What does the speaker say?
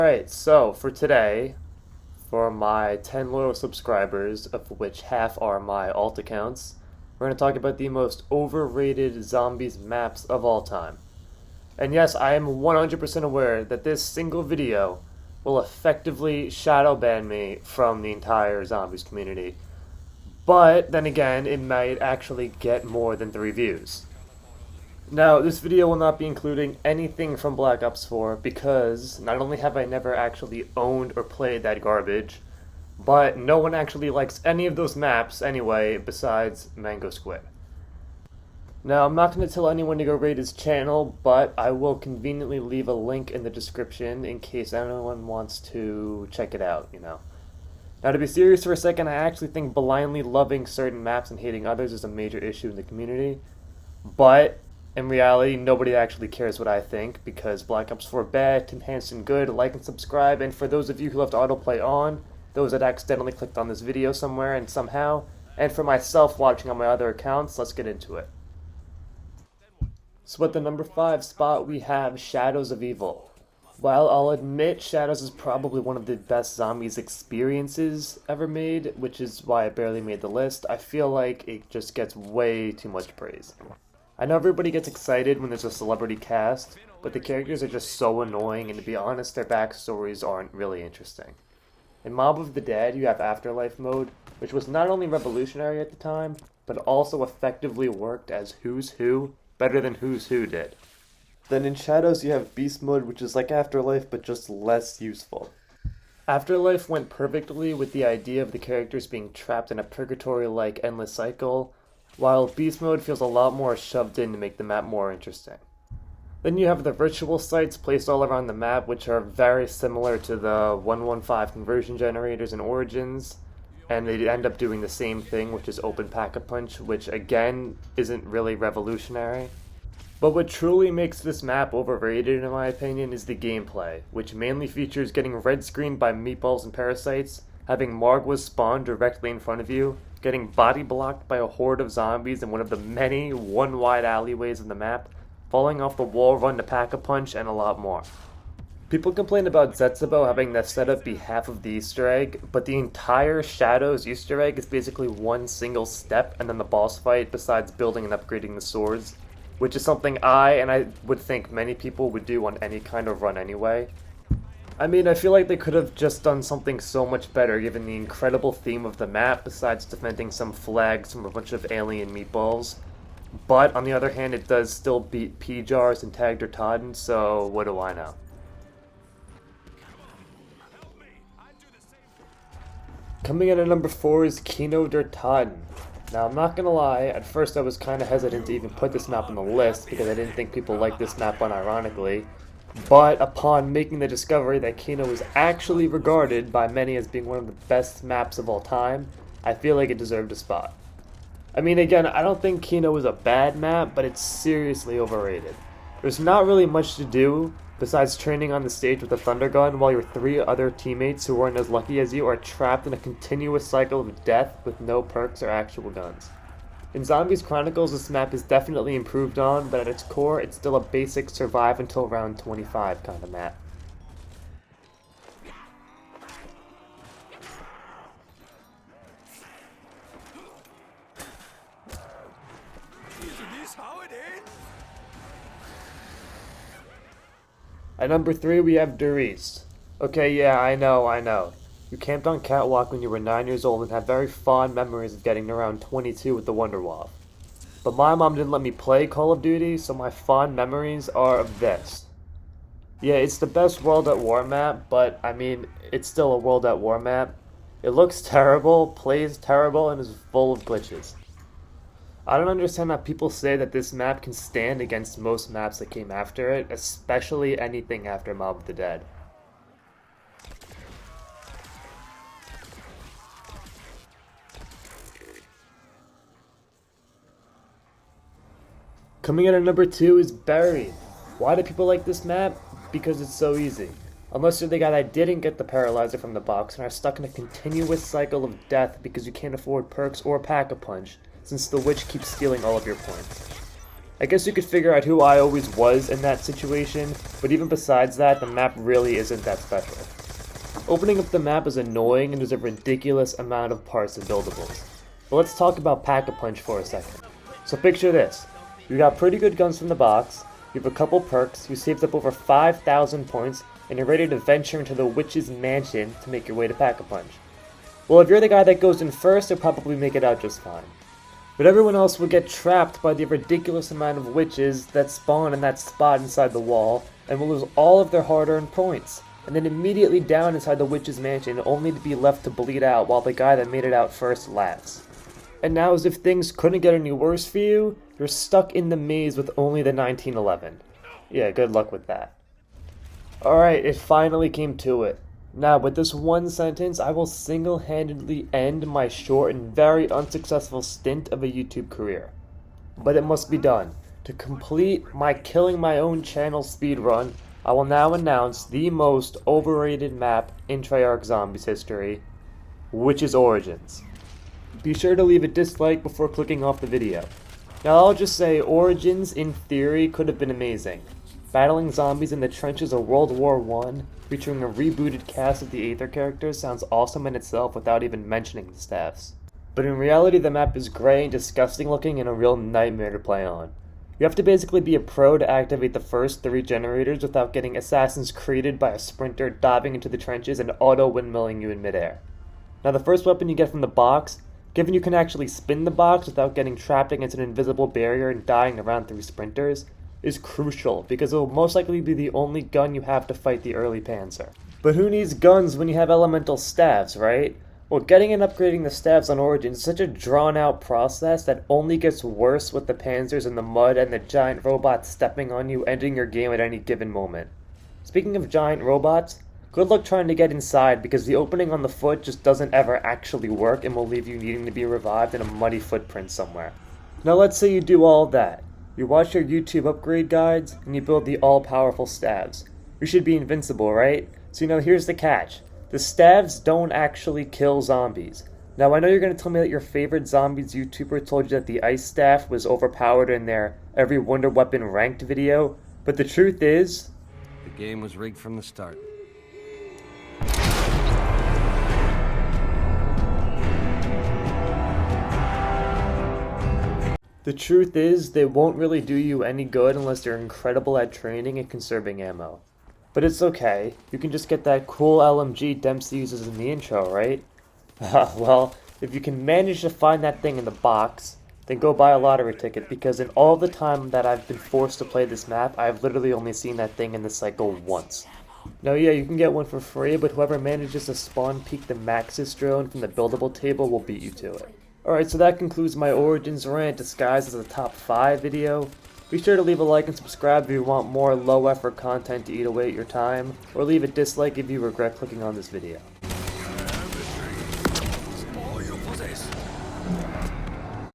Alright, so for today, for my 10 loyal subscribers, of which half are my alt accounts, we're going to talk about the most overrated zombies maps of all time. And yes, I am 100% aware that this single video will effectively shadow ban me from the entire zombies community. But then again, it might actually get more than 3 views. Now, this video will not be including anything from Black Ops 4 because not only have I never actually owned or played that garbage, but no one actually likes any of those maps anyway besides Mango Squid. Now, I'm not going to tell anyone to go raid his channel, but I will conveniently leave a link in the description in case anyone wants to check it out, Now, to be serious for a second, I actually think blindly loving certain maps and hating others is a major issue in the community, but in reality, nobody actually cares what I think, because Black Ops 4 bad, Tim Hansen good, like and subscribe, and for those of you who left autoplay on, those that accidentally clicked on this video somewhere and somehow, and for myself watching on my other accounts, let's get into it. So at the number 5 spot, we have Shadows of Evil. While I'll admit Shadows is probably one of the best zombies experiences ever made, which is why I barely made the list, I feel like it just gets way too much praise. I know everybody gets excited when there's a celebrity cast, but the characters are just so annoying, and to be honest, their backstories aren't really interesting. In Mob of the Dead, you have Afterlife mode, which was not only revolutionary at the time, but also effectively worked as Who's Who better than Who's Who did. Then in Shadows, you have Beast mode, which is like Afterlife, but just less useful. Afterlife went perfectly with the idea of the characters being trapped in a purgatory-like endless cycle, while Beast mode feels a lot more shoved in to make the map more interesting. Then you have the virtual sites placed all around the map, which are very similar to the 115 conversion generators in Origins, and they end up doing the same thing, which is open pack-a-punch, which again isn't really revolutionary. But what truly makes this map overrated in my opinion is the gameplay, which mainly features getting red screened by meatballs and parasites, having Margwas spawn directly in front of you, getting body blocked by a horde of zombies in one of the many one-wide alleyways of the map, falling off the wall run to pack-a-punch, and a lot more. People complain about Zetsubou having the setup be half of the Easter egg, but the entire Shadows Easter egg is basically one single step and then the boss fight besides building and upgrading the swords, which is something I would think many people would do on any kind of run anyway. I mean, I feel like they could have just done something so much better given the incredible theme of the map besides defending some flags from a bunch of alien meatballs. But on the other hand, it does still beat P-Jars and Tag der Toten, so what do I know? Coming in at number 4 is Kino der Toten. Now, I'm not gonna lie, at first I was kinda hesitant to even put this map on the list because I didn't think people liked this map unironically. But upon making the discovery that Kino is actually regarded by many as being one of the best maps of all time, I feel like it deserved a spot. I mean, again, I don't think Kino is a bad map, but it's seriously overrated. There's not really much to do besides training on the stage with a thunder gun while your 3 other teammates who weren't as lucky as you are trapped in a continuous cycle of death with no perks or actual guns. In Zombies Chronicles, this map is definitely improved on, but at its core, it's still a basic survive until round 25 kind of map. At number 3, we have Der East. Okay, yeah, I know. You camped on Catwalk when you were 9 years old and have very fond memories of getting to round 22 with the Wonderwall. But my mom didn't let me play Call of Duty, so my fond memories are of this. Yeah, it's the best World at War map, but I mean, it's still a World at War map. It looks terrible, plays terrible, and is full of glitches. I don't understand how people say that this map can stand against most maps that came after it, especially anything after Mob of the Dead. Coming in at number 2 is Buried. Why do people like this map? Because it's so easy. Unless you're the guy that didn't get the paralyzer from the box and are stuck in a continuous cycle of death because you can't afford perks or pack-a-punch, since the witch keeps stealing all of your points. I guess you could figure out who I always was in that situation, but even besides that, the map really isn't that special. Opening up the map is annoying and there's a ridiculous amount of parts and buildables. But let's talk about Pack-a-Punch for a second. So picture this, you got pretty good guns from the box, you have a couple perks, you saved up over 5,000 points, and you're ready to venture into the witch's mansion to make your way to Pack-a-Punch. Well, if you're the guy that goes in first, you'll probably make it out just fine. But everyone else will get trapped by the ridiculous amount of witches that spawn in that spot inside the wall, and will lose all of their hard-earned points, and then immediately down inside the witch's mansion only to be left to bleed out while the guy that made it out first laughs. And now, as if things couldn't get any worse for you, you're stuck in the maze with only the 1911. Yeah, good luck with that. Alright, it finally came to it. Now, with this one sentence, I will single-handedly end my short and very unsuccessful stint of a YouTube career. But it must be done. To complete my killing my own channel speedrun, I will now announce the most overrated map in Treyarch Zombies history, which is Origins. Be sure to leave a dislike before clicking off the video. Now I'll just say, Origins in theory could have been amazing. Battling zombies in the trenches of World War I, featuring a rebooted cast of the Aether characters, sounds awesome in itself without even mentioning the staffs. But in reality, the map is grey and disgusting looking and a real nightmare to play on. You have to basically be a pro to activate the first 3 generators without getting Assassin's Creeded by a sprinter diving into the trenches and auto-windmilling you in midair. Now the first weapon you get from the box, given you can actually spin the box without getting trapped against an invisible barrier and dying around 3 sprinters, is crucial because it will most likely be the only gun you have to fight the early Panzer. But who needs guns when you have elemental staves, right? Well, getting and upgrading the staves on Origins is such a drawn-out process that only gets worse with the Panzers in the mud and the giant robots stepping on you, ending your game at any given moment. Speaking of giant robots, good luck trying to get inside because the opening on the foot just doesn't ever actually work and will leave you needing to be revived in a muddy footprint somewhere. Now let's say you do all that. You watch your YouTube upgrade guides, and you build the all-powerful staves. You should be invincible, right? So here's the catch. The staves don't actually kill zombies. Now I know you're going to tell me that your favorite zombies YouTuber told you that the ice staff was overpowered in their Every Wonder Weapon ranked video, but the truth is... the game was rigged from the start. The truth is, they won't really do you any good unless you're incredible at training and conserving ammo. But it's okay, you can just get that cool LMG Dempsey uses in the intro, right? Well, if you can manage to find that thing in the box, then go buy a lottery ticket, because in all the time that I've been forced to play this map, I've literally only seen that thing in the cycle once. Now yeah, you can get one for free, but whoever manages to spawn peek the Maxis drone from the buildable table will beat you to it. Alright, so that concludes my Origins rant disguised as a top 5 video. Be sure to leave a like and subscribe if you want more low effort content to eat away at your time, or leave a dislike if you regret clicking on this video.